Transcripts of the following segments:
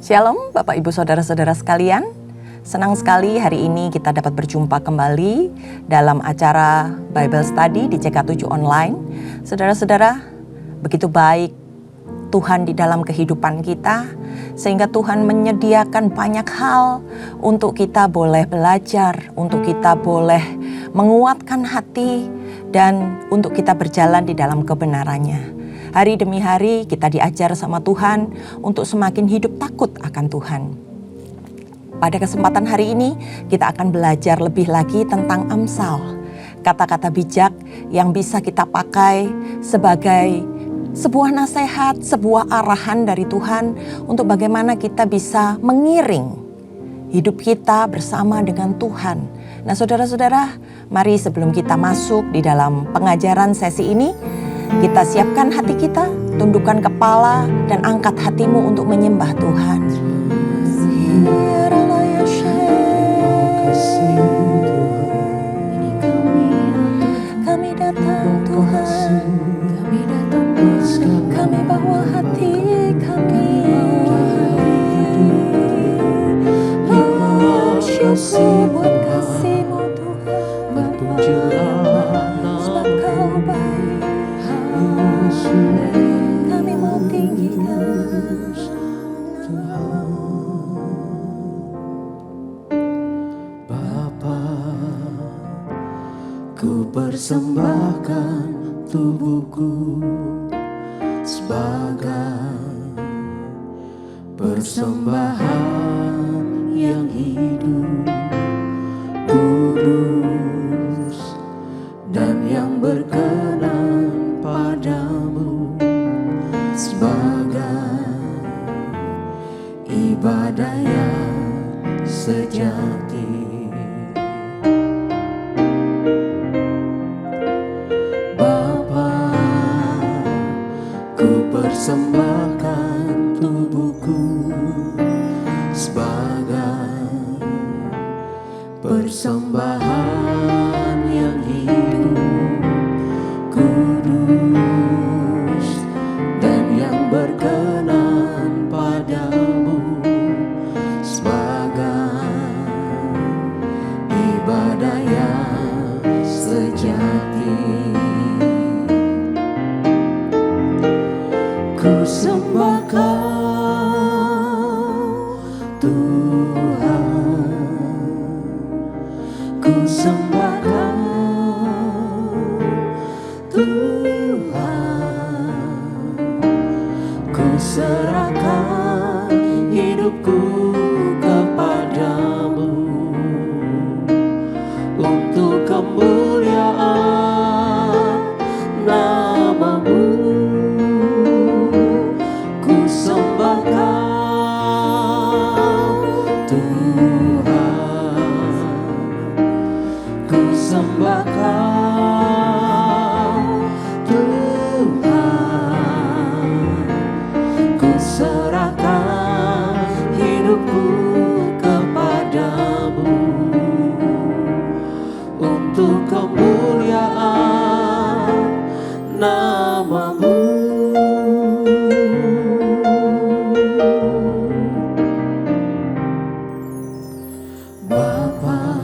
Shalom Bapak Ibu Saudara-saudara sekalian. Senang sekali hari ini kita dapat berjumpa kembali dalam acara Bible Study di CK7 Online. Saudara-saudara, begitu baik Tuhan di dalam kehidupan kita, sehingga Tuhan menyediakan banyak hal untuk kita boleh belajar, untuk kita boleh menguatkan hati, dan untuk kita berjalan di dalam kebenarannya. Hari demi hari kita diajar sama Tuhan untuk semakin hidup takut akan Tuhan. Pada kesempatan hari ini kita akan belajar lebih lagi tentang Amsal. Kata-kata bijak yang bisa kita pakai sebagai sebuah nasihat, sebuah arahan dari Tuhan untuk bagaimana kita bisa mengiring hidup kita bersama dengan Tuhan. Nah saudara-saudara, mari sebelum kita masuk di dalam pengajaran sesi ini, kita siapkan hati kita, tundukkan kepala dan angkat hatimu untuk menyembah Tuhan. Kami datang Tuhan, kami bawa hati kami, bersyukur buat kasih-Mu Tuhan Bapa, sebab Kau baik. Kami mau tinggikan Tuhan. Bapa, ku persembahkan tubuhku sebagai persembahan yang hidup, kudus, dan yang berkenan padamu, sebagai ibadah yang sejati. Bapa, ku persembahkan tubuhku sebagai persembahan yang hidup, kudus, dan yang berkenan padamu, sebagai ibadah yang sejati. Ku sembah Kau Tuhan, ku sembah Kau Tuhan, ku serahkan hidupku kepadamu untuk kemuliaan nama-Mu. Ku sembah Kau Tuhan, ku sembah Kau Tuhan, ku serahkan hidupku kepadamu untuk kemuliaan nama-Mu. Bapa,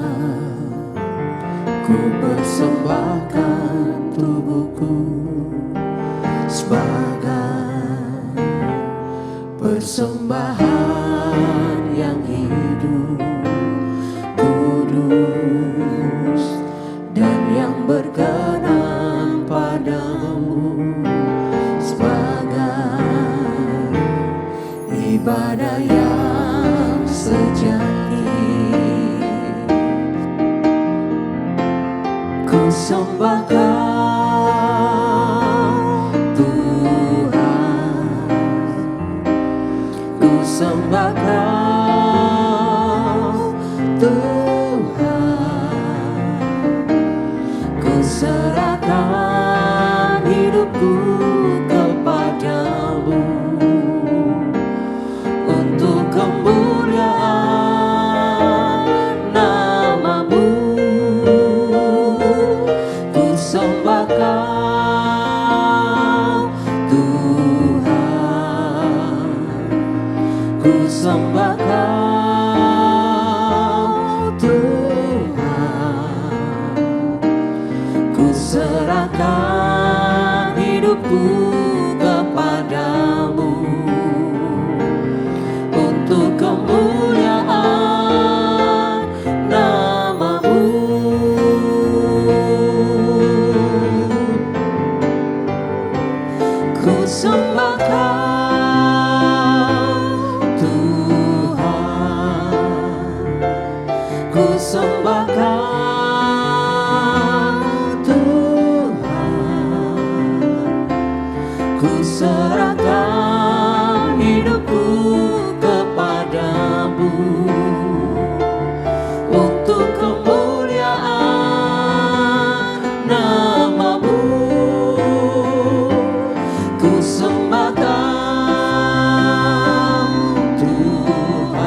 ku persembahkan tubuhku sebagai persembahan yang hidup, kudus, dan yang berkenan padamu, sebagai ibadah yang sejati. Ku sembah Kau Tuhan, ku sembah Kau Tuhan, ku serahkan hidupku kepadamu untuk kemuliaan nama-Mu. Ku sembah Kau Tuhan, ku sembah Kau Tuhan, ku serahkan hidupku kepadamu untuk kemuliaan nama-Mu. Ku sembah Kau Tuhan, ku sembah Kau Tuhan, ku serahkan hidupku kepadamu untuk kemuliaan nama-Mu. Ku sembah Kau Tuhan,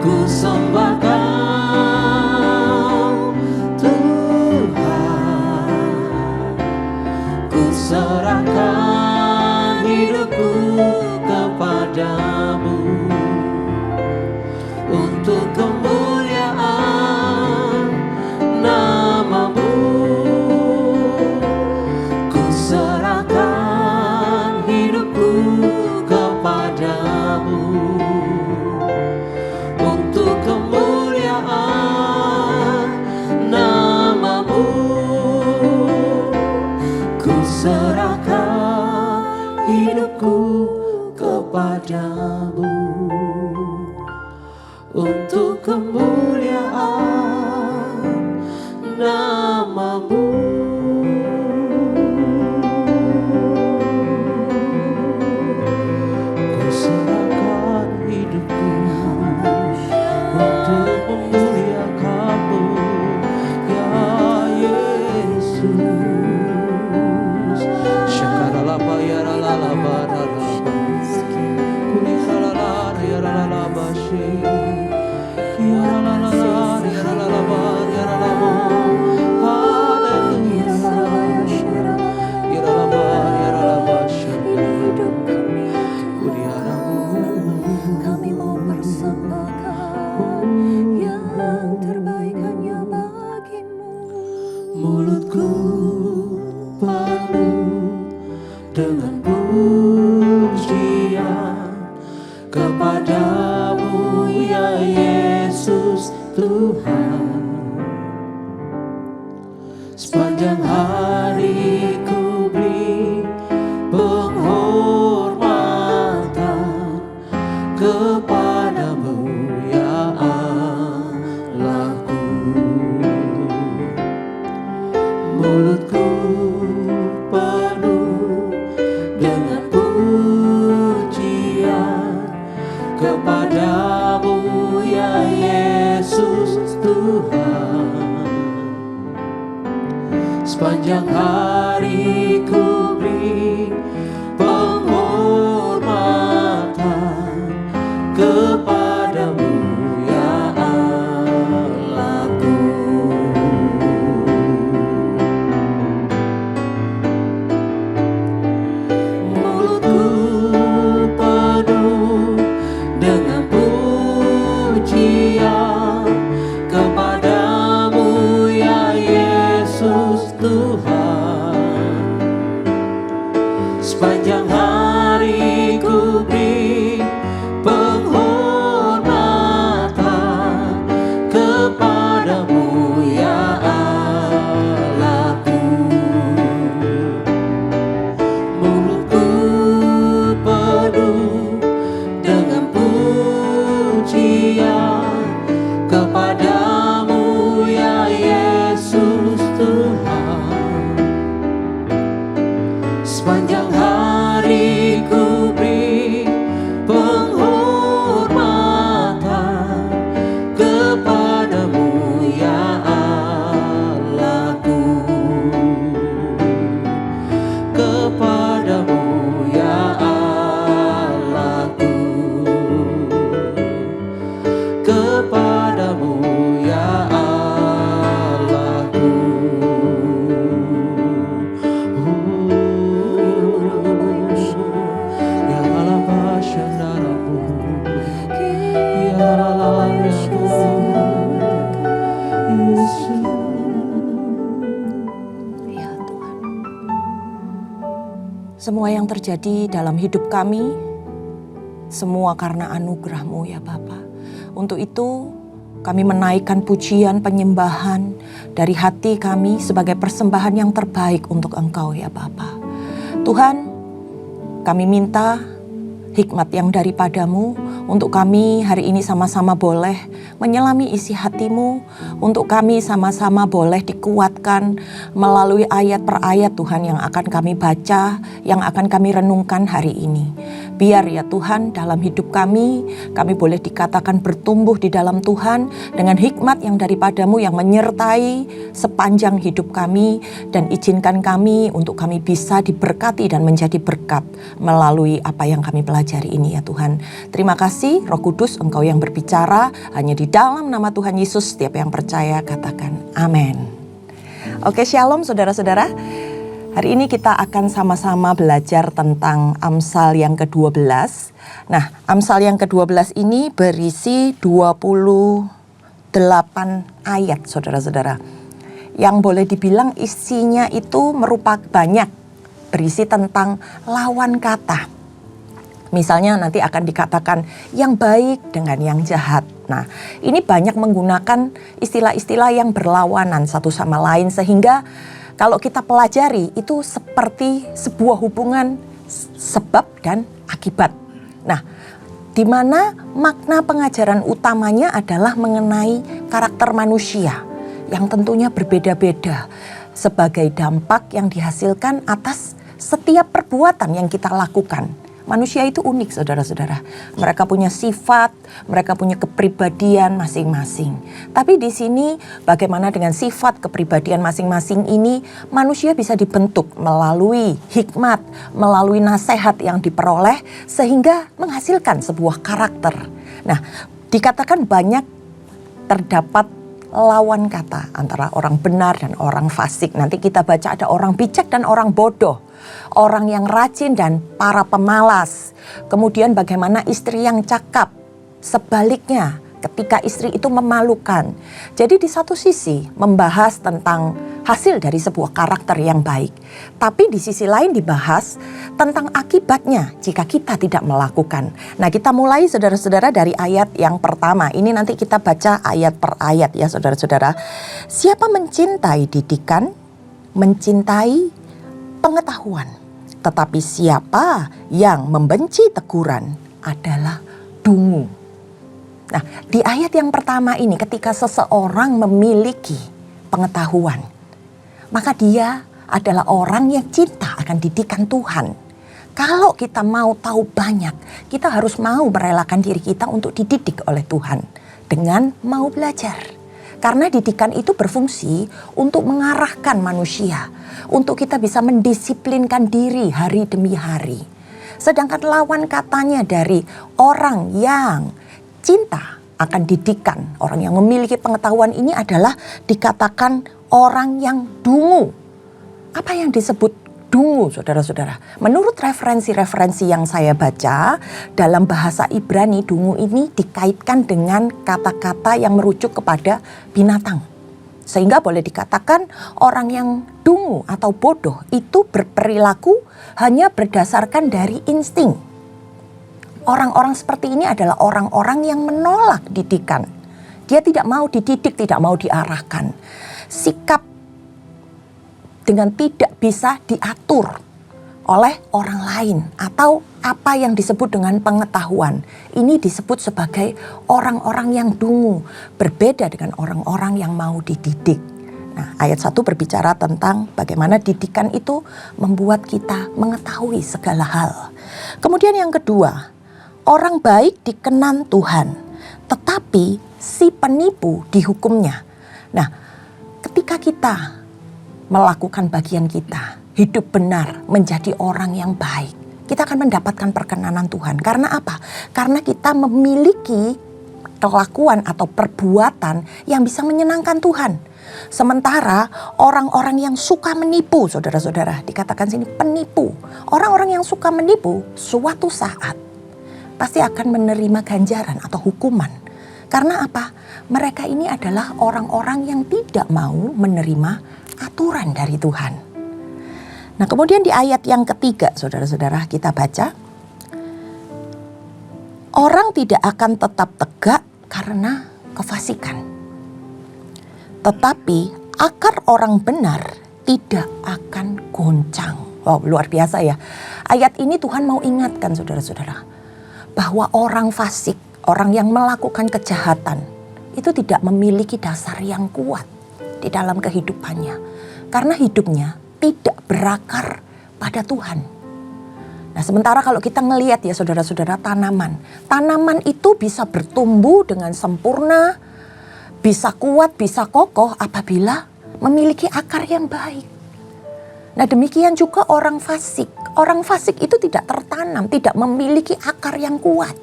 ku sembah Kau Tuhan, ku serahkan hidupku kepadamu untuk kemuliaan nama-Mu. Ku serahkan hidupku kepadamu untuk kemuliaan nama-Mu. Ku serahkan hidupku kepadamu untuk kemuliaan nama-Mu. Ku serahkan hidupku untuk memuliakan-Mu, ya Yesus. Syakaralaba yaralalaba raraba, kuriyaralala yaralaba shi, yaralala yaralalaba yaralaba. Haleluya. Yaralaba yaralaba shi, kuriyaramu. Kami mau persembahkan yang terbaik hanya bagi-Mu. Mulutku penuh dengan pujian kepadamu, ya Yesus Tuhan. Sepanjang hari ku beri penghormatan kepadamu, ya Allahku. Mulutku penuh dengan pujian kepadamu, ya Yesus Tuhan. Sepanjang hari ku beri penghormatan kepadamu, ya Allahku. Mulutku penuh dengan pujian kepadamu, ya Yesus Tuhan. Sepanjang hari ku beri penghormatan kepadamu, ya Allahku. Mulutku penuh dengan pujian kepadamu, ya Yesus Tuhan. Sepanjang hari ku beri penghormatan kepadamu, ya Allahku. Kepadamu, ya Allahku. Kepadamu, ya Allahku. Semua yang terjadi dalam hidup kami, semua karena anugerah-Mu ya Bapa. Untuk itu kami menaikkan pujian penyembahan dari hati kami sebagai persembahan yang terbaik untuk Engkau ya Bapa. Tuhan, kami minta hikmat yang daripada-Mu untuk kami hari ini sama-sama boleh menyelami isi hati-Mu, untuk kami sama-sama boleh dikuatkan melalui ayat per ayat Tuhan yang akan kami baca, yang akan kami renungkan hari ini. Biar ya Tuhan dalam hidup kami boleh dikatakan bertumbuh di dalam Tuhan dengan hikmat yang daripada-Mu yang menyertai sepanjang hidup kami, dan izinkan kami untuk kami bisa diberkati dan menjadi berkat melalui apa yang kami pelajari ini ya Tuhan. Terima kasih Roh Kudus, Engkau yang berbicara, hanya di dalam nama Tuhan Yesus setiap yang percaya katakan amin. Oke, shalom saudara-saudara. Hari ini kita akan sama-sama belajar tentang Amsal yang ke-12. Nah, Amsal yang ke-12 ini berisi 28 ayat saudara-saudara. Yang boleh dibilang isinya itu merupakan banyak, berisi tentang lawan kata. Misalnya nanti akan dikatakan yang baik dengan yang jahat. Nah, ini banyak menggunakan istilah-istilah yang berlawanan satu sama lain, sehingga kalau kita pelajari itu seperti sebuah hubungan sebab dan akibat. Nah, di mana makna pengajaran utamanya adalah mengenai karakter manusia yang tentunya berbeda-beda sebagai dampak yang dihasilkan atas setiap perbuatan yang kita lakukan. Manusia itu unik saudara-saudara. Mereka punya sifat, mereka punya kepribadian masing-masing. Tapi di sini bagaimana dengan sifat kepribadian masing-masing ini manusia bisa dibentuk melalui hikmat, melalui nasihat yang diperoleh sehingga menghasilkan sebuah karakter. Nah, dikatakan banyak terdapat lawan kata antara orang benar dan orang fasik. Nanti kita baca ada orang bijak dan orang bodoh, orang yang rajin dan para pemalas. Kemudian bagaimana istri yang cakap, sebaliknya ketika istri itu memalukan. Jadi di satu sisi membahas tentang hasil dari sebuah karakter yang baik, tapi di sisi lain dibahas tentang akibatnya jika kita tidak melakukan. Nah, kita mulai saudara-saudara dari ayat yang pertama. Ini nanti kita baca ayat per ayat ya saudara-saudara. Siapa mencintai didikan, mencintai pengetahuan. Tetapi siapa yang membenci teguran adalah dungu. Nah, di ayat yang pertama ini ketika seseorang memiliki pengetahuan, maka dia adalah orang yang cinta akan didikan Tuhan. Kalau kita mau tahu banyak, kita harus mau merelakan diri kita untuk dididik oleh Tuhan dengan mau belajar. Karena didikan itu berfungsi untuk mengarahkan manusia, untuk kita bisa mendisiplinkan diri hari demi hari. Sedangkan lawan katanya dari orang yang cinta akan didikan, orang yang memiliki pengetahuan ini adalah dikatakan orang yang dungu. Apa yang disebut dungu saudara-saudara? Menurut referensi-referensi yang saya baca, dalam bahasa Ibrani dungu ini dikaitkan dengan kata-kata yang merujuk kepada binatang. Sehingga boleh dikatakan orang yang dungu atau bodoh itu berperilaku hanya berdasarkan dari insting. Orang-orang seperti ini adalah orang-orang yang menolak didikan. Dia tidak mau dididik, tidak mau diarahkan. Sikap dengan tidak bisa diatur oleh orang lain atau apa yang disebut dengan pengetahuan. Ini disebut sebagai orang-orang yang dungu, berbeda dengan orang-orang yang mau dididik. Nah, ayat 1 berbicara tentang bagaimana didikan itu membuat kita mengetahui segala hal. Kemudian yang kedua, orang baik dikenan Tuhan, tetapi si penipu dihukumnya. Nah, ketika kita melakukan bagian kita, hidup benar, menjadi orang yang baik, kita akan mendapatkan perkenanan Tuhan. Karena apa? Karena kita memiliki kelakuan atau perbuatan yang bisa menyenangkan Tuhan. Sementara orang-orang yang suka menipu, saudara-saudara, dikatakan sini penipu. Orang-orang yang suka menipu suatu saat pasti akan menerima ganjaran atau hukuman. Karena apa? Mereka ini adalah orang-orang yang tidak mau menerima aturan dari Tuhan. Nah, kemudian di ayat yang ketiga, saudara-saudara, kita baca, orang tidak akan tetap tegak karena kefasikan, tetapi akar orang benar tidak akan goncang. Wow, luar biasa ya. Ayat ini Tuhan mau ingatkan saudara-saudara, bahwa orang fasik, orang yang melakukan kejahatan, itu tidak memiliki dasar yang kuat di dalam kehidupannya. Karena hidupnya tidak berakar pada Tuhan. Nah, sementara kalau kita ngelihat ya saudara-saudara, tanaman itu bisa bertumbuh dengan sempurna, bisa kuat, bisa kokoh apabila memiliki akar yang baik. Nah, demikian juga orang fasik. Orang fasik itu tidak tertanam, tidak memiliki akar yang kuat.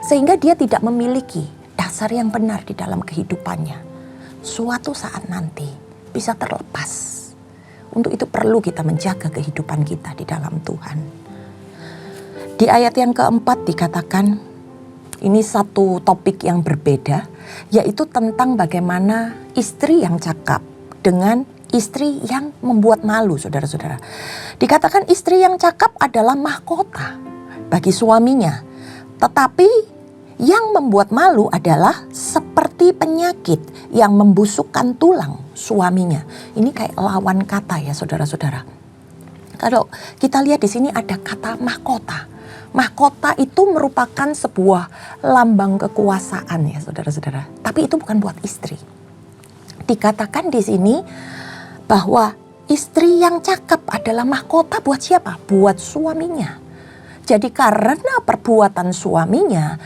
Sehingga dia tidak memiliki dasar yang benar di dalam kehidupannya. Suatu saat nanti bisa terlepas. Untuk itu perlu kita menjaga kehidupan kita di dalam Tuhan. Di ayat yang keempat dikatakan, ini satu topik yang berbeda, yaitu tentang bagaimana istri yang cakap dengan istri yang membuat malu, saudara-saudara. Dikatakan istri yang cakap adalah mahkota bagi suaminya, tetapi yang membuat malu adalah seperti penyakit yang membusukkan tulang suaminya. Ini kayak lawan kata ya saudara-saudara. Kalau kita lihat di sini ada kata mahkota. Mahkota itu merupakan sebuah lambang kekuasaan ya saudara-saudara. Tapi itu bukan buat istri. Dikatakan di sini bahwa istri yang cakap adalah mahkota buat siapa? Buat suaminya. Jadi karena perbuatan suaminya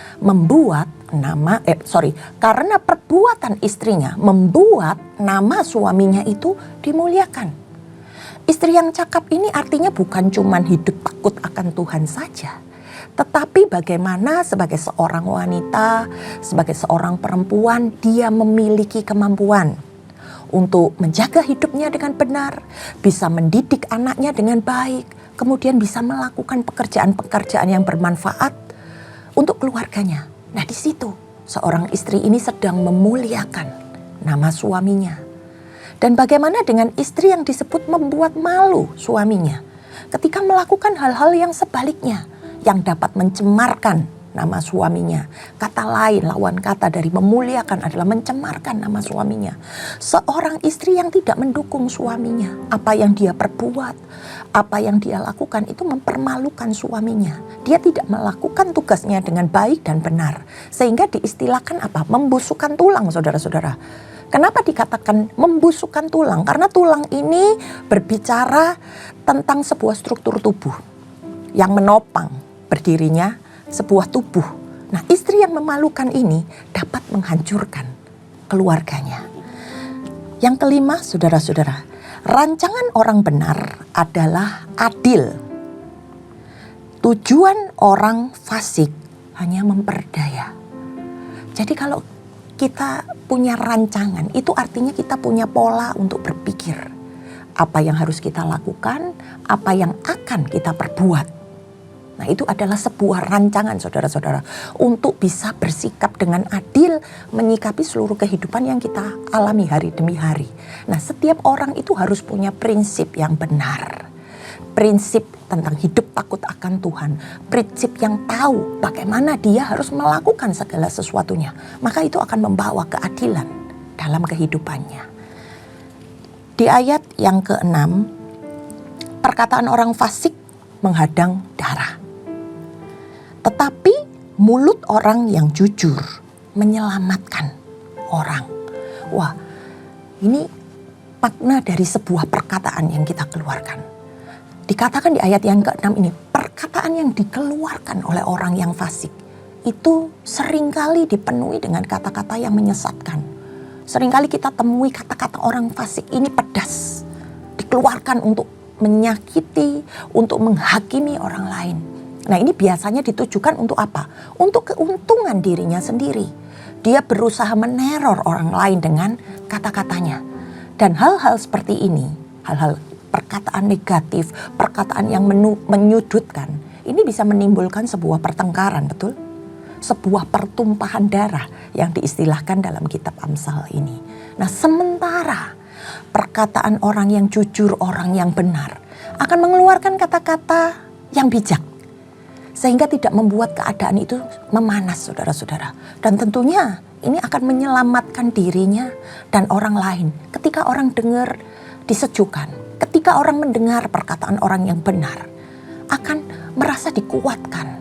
karena perbuatan istrinya membuat nama suaminya itu dimuliakan. Istri yang cakap ini artinya bukan cuma hidup takut akan Tuhan saja, tetapi bagaimana sebagai seorang wanita, sebagai seorang perempuan, dia memiliki kemampuan untuk menjaga hidupnya dengan benar, bisa mendidik anaknya dengan baik, kemudian bisa melakukan pekerjaan-pekerjaan yang bermanfaat untuk keluarganya. Nah, di situ seorang istri ini sedang memuliakan nama suaminya. Dan bagaimana dengan istri yang disebut membuat malu suaminya ketika melakukan hal-hal yang sebaliknya, yang dapat mencemarkan nama suaminya. Kata lain, lawan kata dari memuliakan adalah mencemarkan nama suaminya. Seorang istri yang tidak mendukung suaminya, apa yang dia perbuat, apa yang dia lakukan itu mempermalukan suaminya. Dia tidak melakukan tugasnya dengan baik dan benar. Sehingga diistilahkan apa? Membusukkan tulang, saudara-saudara. Kenapa dikatakan membusukkan tulang? Karena tulang ini berbicara tentang sebuah struktur tubuh yang menopang berdirinya sebuah tubuh. Nah, istri yang memalukan ini dapat menghancurkan keluarganya. Yang kelima, saudara-saudara, rancangan orang benar adalah adil. Tujuan orang fasik hanya memperdaya. Jadi kalau kita punya rancangan, itu artinya kita punya pola untuk berpikir. Apa yang harus kita lakukan, apa yang akan kita perbuat. Nah, itu adalah sebuah rancangan saudara-saudara untuk bisa bersikap dengan adil menyikapi seluruh kehidupan yang kita alami hari demi hari. Nah, setiap orang itu harus punya prinsip yang benar. Prinsip tentang hidup takut akan Tuhan. Prinsip yang tahu bagaimana dia harus melakukan segala sesuatunya. Maka itu akan membawa keadilan dalam kehidupannya. Di ayat yang ke-6, perkataan orang fasik menghadang darah. Tetapi mulut orang yang jujur menyelamatkan orang. Wah, ini makna dari sebuah perkataan yang kita keluarkan. Dikatakan di ayat yang ke-6 ini, perkataan yang dikeluarkan oleh orang yang fasik itu seringkali dipenuhi dengan kata-kata yang menyesatkan. Seringkali kita temui kata-kata orang fasik ini pedas, dikeluarkan untuk menyakiti, untuk menghakimi orang lain. Nah, ini biasanya ditujukan untuk apa? Untuk keuntungan dirinya sendiri. Dia berusaha meneror orang lain dengan kata-katanya. Dan hal-hal seperti ini, hal-hal perkataan negatif, perkataan yang menyudutkan, ini bisa menimbulkan sebuah pertengkaran, betul? Sebuah pertumpahan darah yang diistilahkan dalam kitab Amsal ini. Nah, sementara perkataan orang yang jujur, orang yang benar akan mengeluarkan kata-kata yang bijak. Sehingga tidak membuat keadaan itu memanas, saudara-saudara. Dan tentunya ini akan menyelamatkan dirinya dan orang lain. Ketika orang dengar disejukkan, ketika orang mendengar perkataan orang yang benar, akan merasa dikuatkan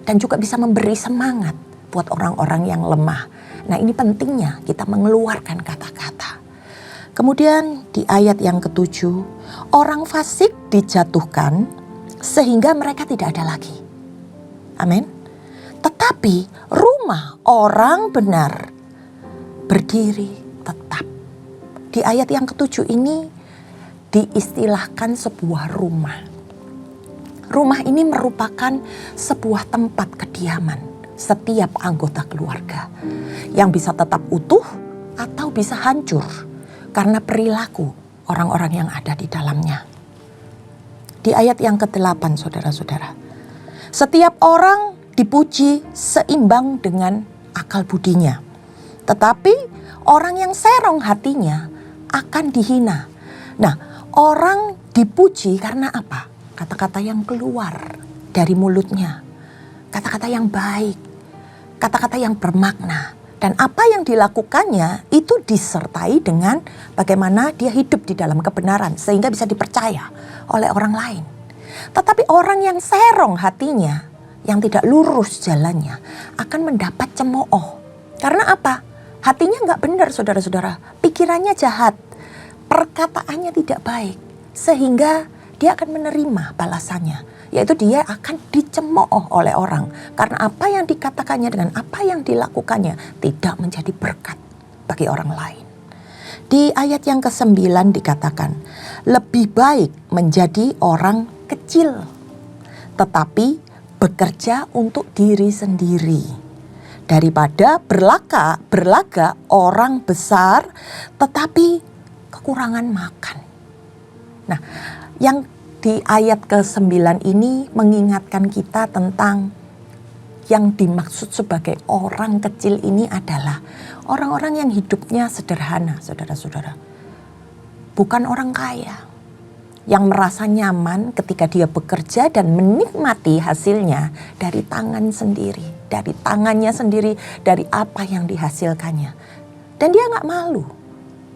dan juga bisa memberi semangat buat orang-orang yang lemah. Nah, ini pentingnya kita mengeluarkan kata-kata. Kemudian di ayat yang ke-7, orang fasik dijatuhkan sehingga mereka tidak ada lagi. Amin. Tetapi rumah orang benar berdiri tetap. Di ayat yang ke-7 ini diistilahkan sebuah rumah. Rumah ini merupakan sebuah tempat kediaman setiap anggota keluarga yang bisa tetap utuh atau bisa hancur karena perilaku orang-orang yang ada di dalamnya. Di ayat yang ke-8, saudara-saudara, setiap orang dipuji seimbang dengan akal budinya, tetapi orang yang serong hatinya akan dihina. Nah, orang dipuji karena apa? Kata-kata yang keluar dari mulutnya, kata-kata yang baik, kata-kata yang bermakna. Dan apa yang dilakukannya itu disertai dengan bagaimana dia hidup di dalam kebenaran sehingga bisa dipercaya oleh orang lain. Tetapi orang yang serong hatinya, yang tidak lurus jalannya, akan mendapat cemooh. Karena apa? Hatinya nggak benar, saudara-saudara. Pikirannya jahat, perkataannya tidak baik, sehingga dia akan menerima balasannya, yaitu dia akan dicemooh oleh orang. Karena apa yang dikatakannya dengan apa yang dilakukannya tidak menjadi berkat bagi orang lain. Di ayat yang ke-9 dikatakan, lebih baik menjadi orang kecil, tetapi bekerja untuk diri sendiri, daripada berlaga orang besar, tetapi kekurangan makan. Nah, yang di ayat ke-9 ini mengingatkan kita tentang yang dimaksud sebagai orang kecil ini adalah orang-orang yang hidupnya sederhana, saudara-saudara. Bukan orang kaya, yang merasa nyaman ketika dia bekerja dan menikmati hasilnya dari tangan sendiri, dari tangannya sendiri, dari apa yang dihasilkannya. Dan dia gak malu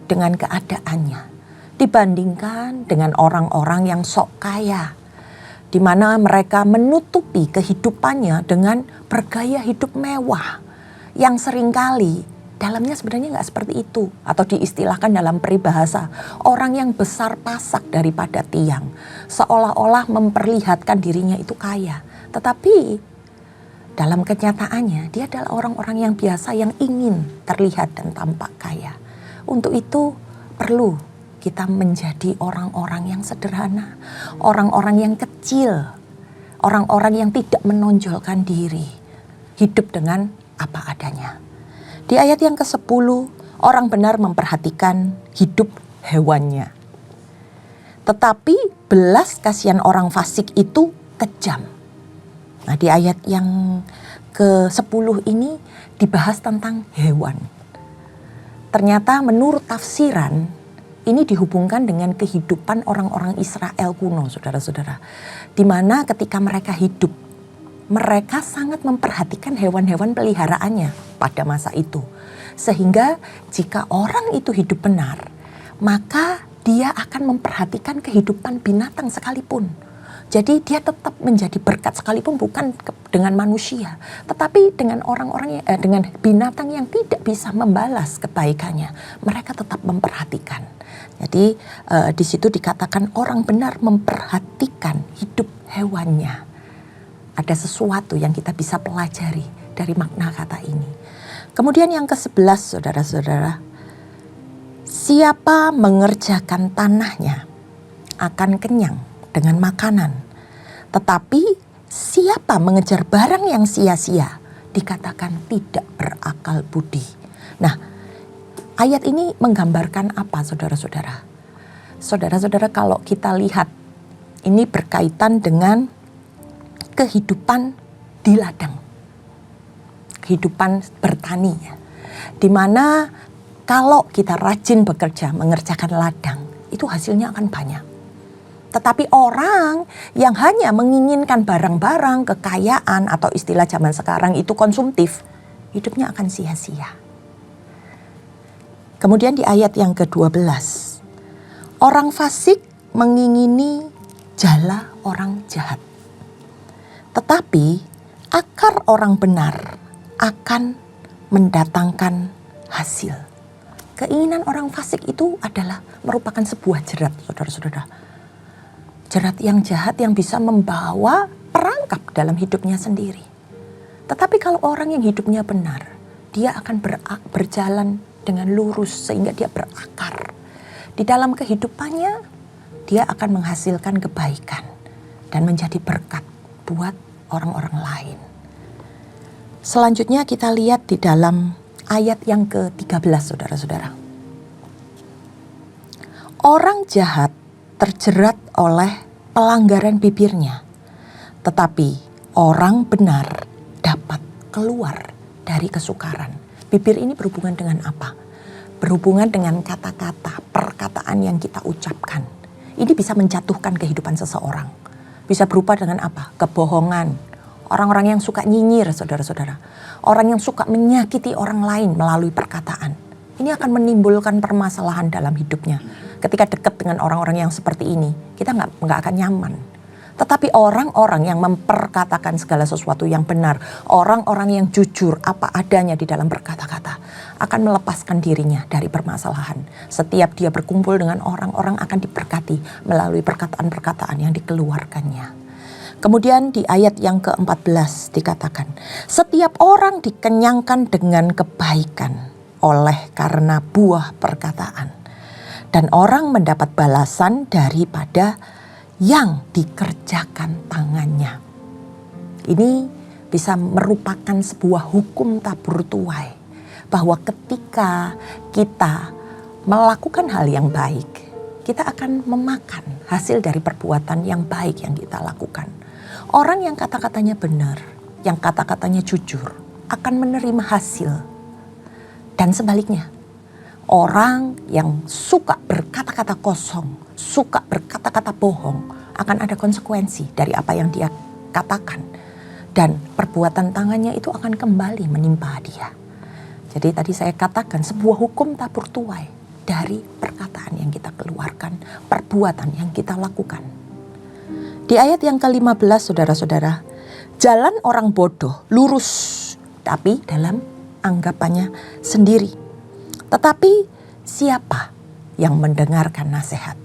dengan keadaannya dibandingkan dengan orang-orang yang sok kaya, di mana mereka menutupi kehidupannya dengan bergaya hidup mewah yang seringkali dalamnya sebenarnya nggak seperti itu, atau diistilahkan dalam peribahasa orang yang besar pasak daripada tiang, seolah-olah memperlihatkan dirinya itu kaya, tetapi dalam kenyataannya dia adalah orang-orang yang biasa yang ingin terlihat dan tampak kaya. Untuk itu perlu kita menjadi orang-orang yang sederhana, orang-orang yang kecil, orang-orang yang tidak menonjolkan diri, hidup dengan apa adanya. Di ayat yang ke-10, orang benar memperhatikan hidup hewannya. Tetapi belas kasihan orang fasik itu kejam. Nah, di ayat yang ke-10 ini dibahas tentang hewan. Ternyata menurut tafsiran, ini dihubungkan dengan kehidupan orang-orang Israel kuno, saudara-saudara. Di mana ketika mereka hidup, mereka sangat memperhatikan hewan-hewan peliharaannya pada masa itu. Sehingga jika orang itu hidup benar, maka dia akan memperhatikan kehidupan binatang sekalipun. Jadi dia tetap menjadi berkat sekalipun bukan dengan manusia, tetapi dengan orang-orang dengan binatang yang tidak bisa membalas kebaikannya, mereka tetap memperhatikan. Jadi di situ dikatakan orang benar memperhatikan hidup hewannya. Ada sesuatu yang kita bisa pelajari dari makna kata ini. Kemudian yang ke-11, saudara-saudara, siapa mengerjakan tanahnya akan kenyang dengan makanan, tetapi siapa mengejar barang yang sia-sia dikatakan tidak berakal budi. Nah, ayat ini menggambarkan apa, saudara-saudara? Saudara-saudara, kalau kita lihat ini berkaitan dengan kehidupan di ladang, kehidupan bertani, di mana kalau kita rajin bekerja mengerjakan ladang, itu hasilnya akan banyak. Tetapi orang yang hanya menginginkan barang-barang, kekayaan, atau istilah zaman sekarang itu konsumtif, hidupnya akan sia-sia. Kemudian di ayat yang ke-12, orang fasik mengingini jala orang jahat. Tetapi akar orang benar akan mendatangkan hasil. Keinginan orang fasik itu adalah merupakan sebuah jerat, saudara-saudara. Jerat yang jahat yang bisa membawa perangkap dalam hidupnya sendiri. Tetapi kalau orang yang hidupnya benar, dia akan berjalan dengan lurus sehingga dia berakar. Di dalam kehidupannya, dia akan menghasilkan kebaikan dan menjadi berkat buat orang-orang lain. Selanjutnya kita lihat di dalam ayat yang ke-13, saudara-saudara. Orang jahat terjerat oleh pelanggaran bibirnya, tetapi orang benar dapat keluar dari kesukaran. Bibir ini berhubungan dengan apa? Berhubungan dengan kata-kata, perkataan yang kita ucapkan. Ini bisa menjatuhkan kehidupan seseorang. Bisa berupa dengan apa? Kebohongan. Orang-orang yang suka nyinyir, saudara-saudara. Orang yang suka menyakiti orang lain melalui perkataan. Ini akan menimbulkan permasalahan dalam hidupnya. Ketika dekat dengan orang-orang yang seperti ini, kita nggak akan nyaman. Tetapi orang-orang yang memperkatakan segala sesuatu yang benar, orang-orang yang jujur apa adanya di dalam berkata-kata, akan melepaskan dirinya dari permasalahan. Setiap dia berkumpul dengan orang-orang akan diberkati melalui perkataan-perkataan yang dikeluarkannya. Kemudian di ayat yang ke-14 dikatakan, setiap orang dikenyangkan dengan kebaikan oleh karena buah perkataan. Dan orang mendapat balasan daripada yang dikerjakan tangannya. Ini bisa merupakan sebuah hukum tabur tuai. Bahwa ketika kita melakukan hal yang baik, kita akan memakan hasil dari perbuatan yang baik yang kita lakukan. Orang yang kata-katanya benar, yang kata-katanya jujur, akan menerima hasil. Dan sebaliknya, orang yang suka berkata-kata kosong, suka berkata-kata bohong, akan ada konsekuensi dari apa yang dia katakan. Dan perbuatan tangannya itu akan kembali menimpa dia. Jadi tadi saya katakan sebuah hukum tabur tuai dari perkataan yang kita keluarkan, perbuatan yang kita lakukan. Di ayat yang ke-15, saudara-saudara, jalan orang bodoh lurus, tapi dalam anggapannya sendiri. Tetapi siapa yang mendengarkan nasihat?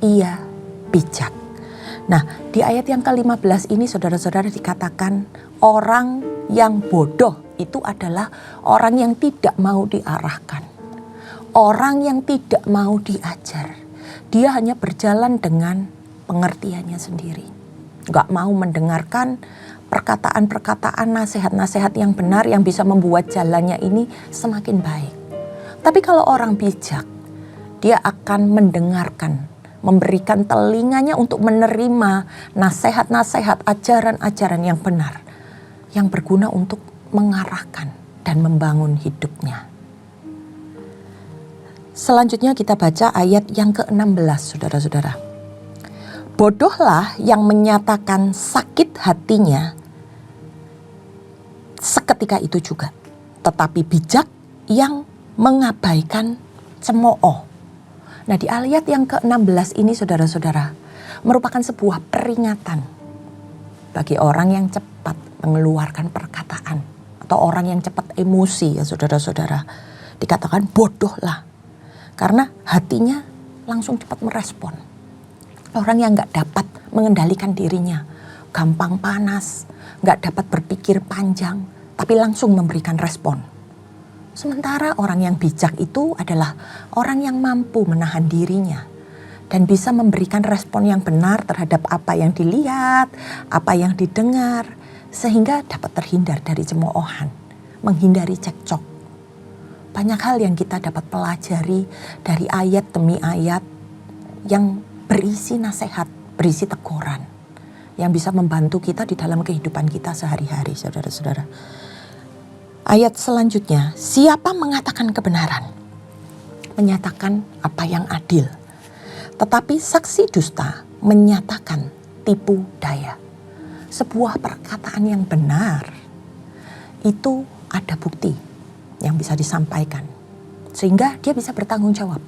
Ia bijak. Nah, di ayat yang ke-15 ini saudara-saudara dikatakan orang yang bodoh itu adalah orang yang tidak mau diarahkan. Orang yang tidak mau diajar. Dia hanya berjalan dengan pengertiannya sendiri. Gak mau mendengarkan perkataan-perkataan, nasihat-nasihat yang benar yang bisa membuat jalannya ini semakin baik. Tapi kalau orang bijak, dia akan mendengarkan, memberikan telinganya untuk menerima nasihat-nasihat, ajaran-ajaran yang benar, yang berguna untuk mengarahkan dan membangun hidupnya. Selanjutnya kita baca ayat yang ke-16, saudara-saudara. Bodohlah yang menyatakan sakit hatinya seketika itu juga, tetapi bijak yang mengabaikan cemooh. Nah, di ayat yang ke-16 ini saudara-saudara merupakan sebuah peringatan bagi orang yang cepat mengeluarkan perkataan atau orang yang cepat emosi, ya saudara-saudara. Dikatakan bodohlah karena hatinya langsung cepat merespon. Orang yang gak dapat mengendalikan dirinya, gampang panas, gak dapat berpikir panjang, tapi langsung memberikan respon. Sementara orang yang bijak itu adalah orang yang mampu menahan dirinya dan bisa memberikan respon yang benar terhadap apa yang dilihat, apa yang didengar, sehingga dapat terhindar dari cemoohan, menghindari cekcok. Banyak hal yang kita dapat pelajari dari ayat demi ayat yang berisi nasihat, berisi teguran, yang bisa membantu kita di dalam kehidupan kita sehari-hari, saudara-saudara. Ayat selanjutnya, siapa mengatakan kebenaran? Menyatakan apa yang adil. Tetapi saksi dusta menyatakan tipu daya. Sebuah perkataan yang benar itu ada bukti yang bisa disampaikan, sehingga dia bisa bertanggung jawab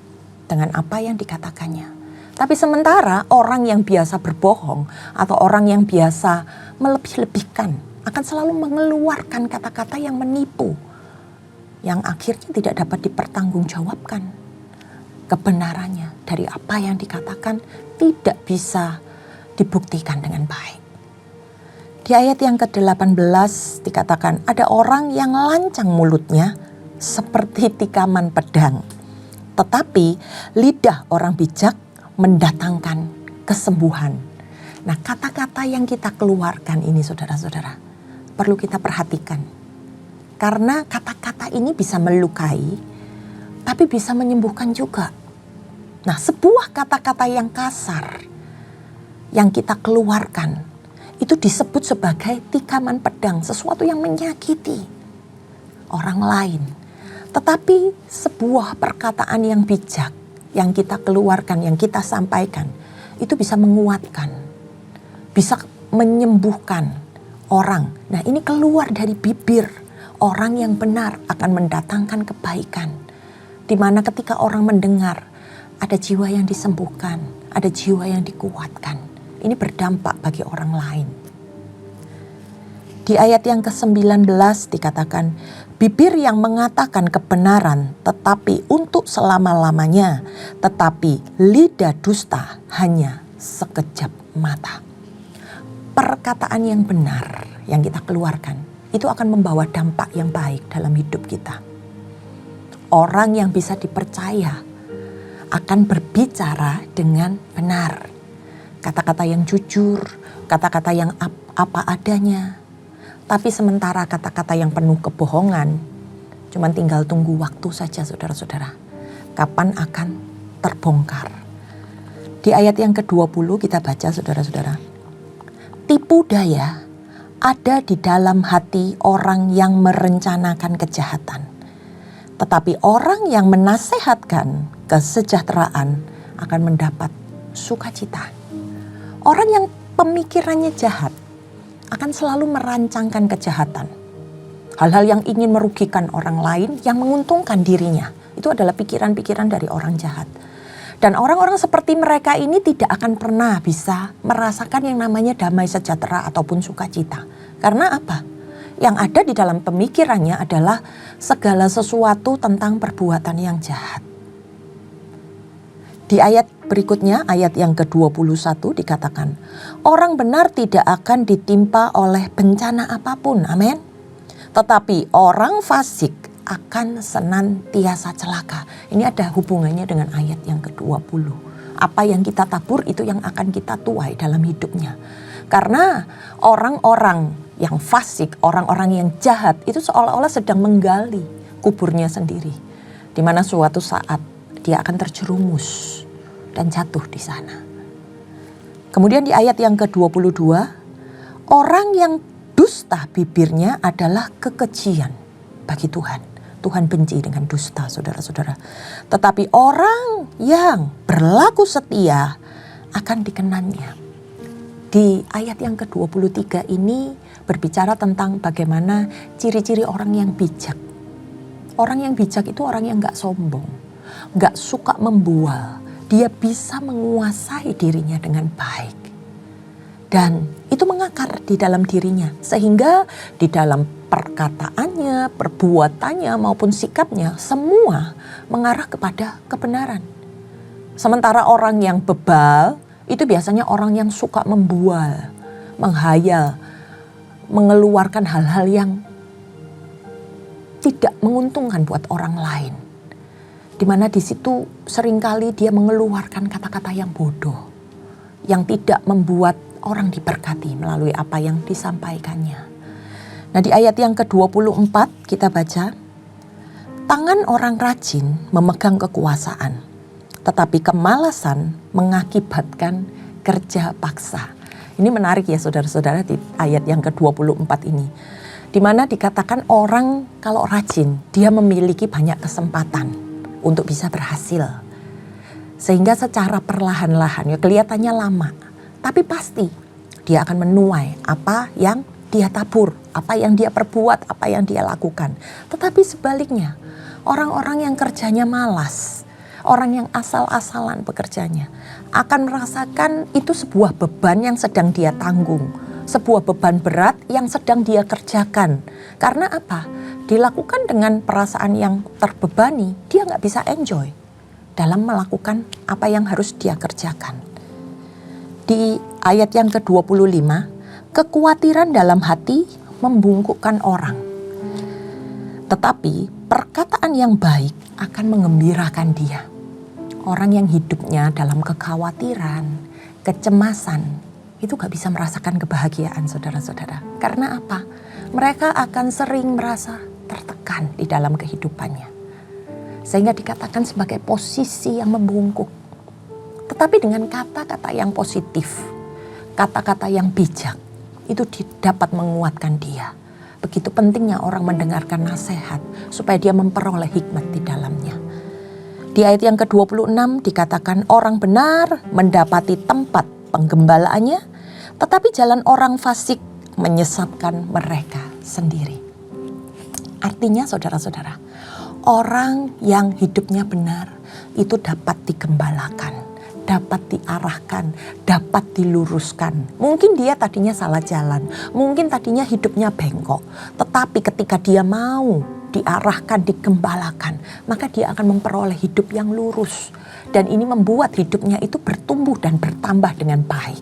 dengan apa yang dikatakannya. Tapi sementara orang yang biasa berbohong atau orang yang biasa melebih-lebihkan akan selalu mengeluarkan kata-kata yang menipu, yang akhirnya tidak dapat dipertanggungjawabkan. Kebenarannya dari apa yang dikatakan tidak bisa dibuktikan dengan baik. Di ayat yang ke-18 dikatakan ada orang yang lancang mulutnya seperti tikaman pedang, tetapi lidah orang bijak mendatangkan kesembuhan. Nah, kata-kata yang kita keluarkan ini saudara-saudara perlu kita perhatikan. Karena kata-kata ini bisa melukai, tapi bisa menyembuhkan juga. Nah, sebuah kata-kata yang kasar yang kita keluarkan itu disebut sebagai tikaman pedang, sesuatu yang menyakiti orang lain. Tetapi sebuah perkataan yang bijak yang kita keluarkan, yang kita sampaikan, itu bisa menguatkan, bisa menyembuhkan orang. Nah, ini keluar dari bibir orang yang benar akan mendatangkan kebaikan. Di mana ketika orang mendengar, ada jiwa yang disembuhkan, ada jiwa yang dikuatkan. Ini berdampak bagi orang lain. Di ayat yang ke-19 dikatakan, bibir yang mengatakan kebenaran tetapi untuk selama-lamanya, tetapi lidah dusta hanya sekejap mata. Perkataan yang benar yang kita keluarkan itu akan membawa dampak yang baik dalam hidup kita. Orang yang bisa dipercaya akan berbicara dengan benar. Kata-kata yang jujur, kata-kata yang apa adanya. Tapi sementara kata-kata yang penuh kebohongan, cuman tinggal tunggu waktu saja saudara-saudara. Kapan akan terbongkar. Di ayat yang ke-20 kita baca saudara-saudara. Tipu daya ada di dalam hati orang yang merencanakan kejahatan. Tetapi orang yang menasehatkan kesejahteraan akan mendapat sukacita. Orang yang pemikirannya jahat akan selalu merancangkan kejahatan. Hal-hal yang ingin merugikan orang lain, yang menguntungkan dirinya. Itu adalah pikiran-pikiran dari orang jahat. Dan orang-orang seperti mereka ini tidak akan pernah bisa merasakan yang namanya damai sejahtera ataupun sukacita. Karena apa? Yang ada di dalam pemikirannya adalah segala sesuatu tentang perbuatan yang jahat. Di ayat berikutnya, ayat yang ke-21 dikatakan, orang benar tidak akan ditimpa oleh bencana apapun, amin. Tetapi orang fasik akan senantiasa celaka. Ini ada hubungannya dengan ayat yang ke-20. Apa yang kita tabur itu yang akan kita tuai dalam hidupnya. Karena orang-orang yang fasik, orang-orang yang jahat itu seolah-olah sedang menggali kuburnya sendiri. Di mana suatu saat dia akan terjerumus dan jatuh di sana. Kemudian di ayat yang ke-22, orang yang dusta bibirnya adalah kekejian bagi Tuhan. Tuhan benci dengan dusta, saudara-saudara. Tetapi orang yang berlaku setia akan dikenannya. Di ayat yang ke-23 ini berbicara tentang bagaimana ciri-ciri orang yang bijak. Orang yang bijak itu orang yang gak sombong, gak suka membual. Dia bisa menguasai dirinya dengan baik. Dan itu mengakar di dalam dirinya. Sehingga di dalam perkataannya, perbuatannya maupun sikapnya semua mengarah kepada kebenaran. Sementara orang yang bebal itu biasanya orang yang suka membual, menghayal, mengeluarkan hal-hal yang tidak menguntungkan buat orang lain. Di mana di situ seringkali dia mengeluarkan kata-kata yang bodoh, yang tidak membuat orang diberkati melalui apa yang disampaikannya. Nah, di ayat yang ke-24 kita baca, tangan orang rajin memegang kekuasaan, tetapi kemalasan mengakibatkan kerja paksa. Ini menarik ya saudara-saudara di ayat yang ke-24 ini. Di mana dikatakan orang kalau rajin, dia memiliki banyak kesempatan untuk bisa berhasil. Sehingga secara perlahan-lahan, ya kelihatannya lama. Tapi pasti dia akan menuai apa yang dia tabur, apa yang dia perbuat, apa yang dia lakukan. Tetapi sebaliknya, orang-orang yang kerjanya malas, orang yang asal-asalan bekerjanya, akan merasakan itu sebuah beban yang sedang dia tanggung. Sebuah beban berat yang sedang dia kerjakan. Karena apa? Dilakukan dengan perasaan yang terbebani, dia nggak bisa enjoy dalam melakukan apa yang harus dia kerjakan. Di ayat yang ke-25, kekhawatiran dalam hati membungkukkan orang. Tetapi perkataan yang baik akan mengembirakan dia. Orang yang hidupnya dalam kekhawatiran, kecemasan, itu gak bisa merasakan kebahagiaan saudara-saudara. Karena apa? Mereka akan sering merasa tertekan di dalam kehidupannya. Sehingga dikatakan sebagai posisi yang membungkuk. Tetapi dengan kata-kata yang positif, kata-kata yang bijak, itu dapat menguatkan dia. Begitu pentingnya orang mendengarkan nasihat supaya dia memperoleh hikmat di dalamnya. Di ayat yang ke-26 dikatakan orang benar mendapati tempat penggembalaannya, tetapi jalan orang fasik menyesatkan mereka sendiri. Artinya saudara-saudara, orang yang hidupnya benar itu dapat digembalakan, dapat diarahkan, dapat diluruskan. Mungkin dia tadinya salah jalan, mungkin tadinya hidupnya bengkok. Tetapi ketika dia mau diarahkan, digembalakan, maka dia akan memperoleh hidup yang lurus. Dan ini membuat hidupnya itu bertumbuh dan bertambah dengan baik.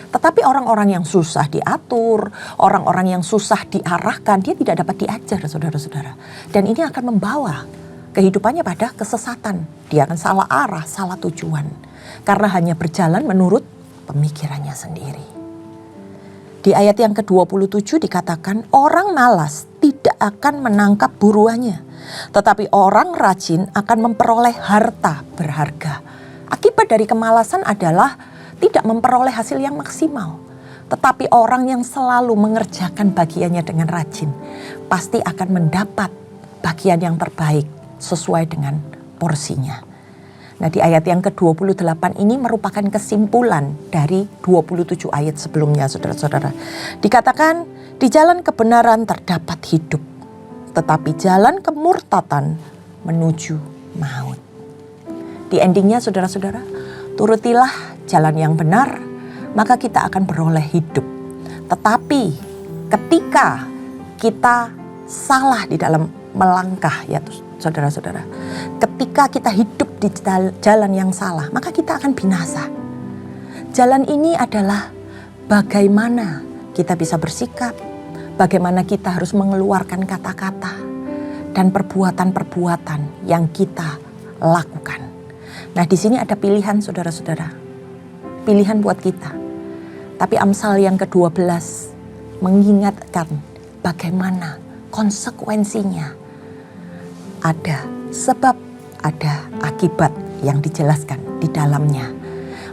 Tetapi orang-orang yang susah diatur, orang-orang yang susah diarahkan, dia tidak dapat diajar saudara-saudara. Dan ini akan membawa kehidupannya pada kesesatan. Dia akan salah arah, salah tujuan. Karena hanya berjalan menurut pemikirannya sendiri. Di ayat yang ke-27 dikatakan orang malas tidak akan menangkap buruannya. Tetapi orang rajin akan memperoleh harta berharga. Akibat dari kemalasan adalah tidak memperoleh hasil yang maksimal. Tetapi orang yang selalu mengerjakan bagiannya dengan rajin pasti akan mendapat bagian yang terbaik sesuai dengan porsinya. Nah, di ayat yang ke-28 ini merupakan kesimpulan dari 27 ayat sebelumnya, saudara-saudara. Dikatakan, di jalan kebenaran terdapat hidup, tetapi jalan kemurtatan menuju maut. Di endingnya, saudara-saudara, turutilah jalan yang benar, maka kita akan beroleh hidup. Tetapi ketika kita salah di dalam melangkah, ya saudara-saudara, ketika kita hidup di jalan yang salah, maka kita akan binasa. Jalan ini adalah bagaimana kita bisa bersikap, bagaimana kita harus mengeluarkan kata-kata dan perbuatan-perbuatan yang kita lakukan. Nah, di sini ada pilihan saudara-saudara, pilihan buat kita. Tapi Amsal yang ke-12 mengingatkan bagaimana konsekuensinya. Ada sebab, ada akibat yang dijelaskan di dalamnya.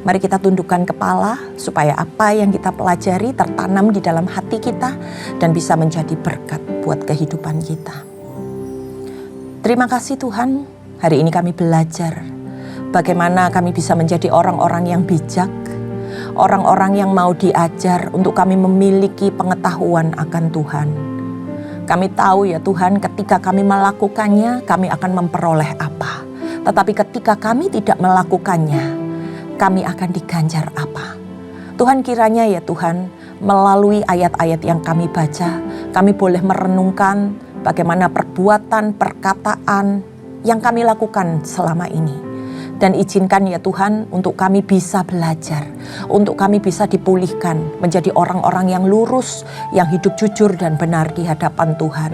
Mari kita tundukkan kepala supaya apa yang kita pelajari tertanam di dalam hati kita dan bisa menjadi berkat buat kehidupan kita. Terima kasih Tuhan, hari ini kami belajar bagaimana kami bisa menjadi orang-orang yang bijak, orang-orang yang mau diajar untuk kami memiliki pengetahuan akan Tuhan. Kami tahu ya Tuhan, ketika kami melakukannya, kami akan memperoleh apa. Tetapi ketika kami tidak melakukannya, kami akan diganjar apa. Tuhan, kiranya ya Tuhan, melalui ayat-ayat yang kami baca, kami boleh merenungkan bagaimana perbuatan, perkataan yang kami lakukan selama ini. Dan izinkan ya Tuhan untuk kami bisa belajar, untuk kami bisa dipulihkan menjadi orang-orang yang lurus, yang hidup jujur dan benar di hadapan Tuhan.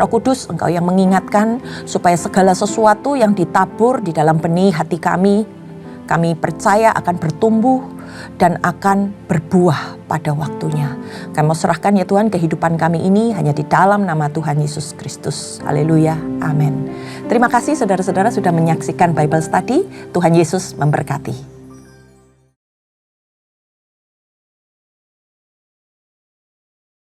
Roh Kudus, Engkau yang mengingatkan supaya segala sesuatu yang ditabur di dalam benih hati kami percaya akan bertumbuh dan akan berbuah pada waktunya. Kami mau serahkan ya Tuhan kehidupan kami ini hanya di dalam nama Tuhan Yesus Kristus. Haleluya, amin. Terima kasih saudara-saudara sudah menyaksikan Bible Study. Tuhan Yesus memberkati.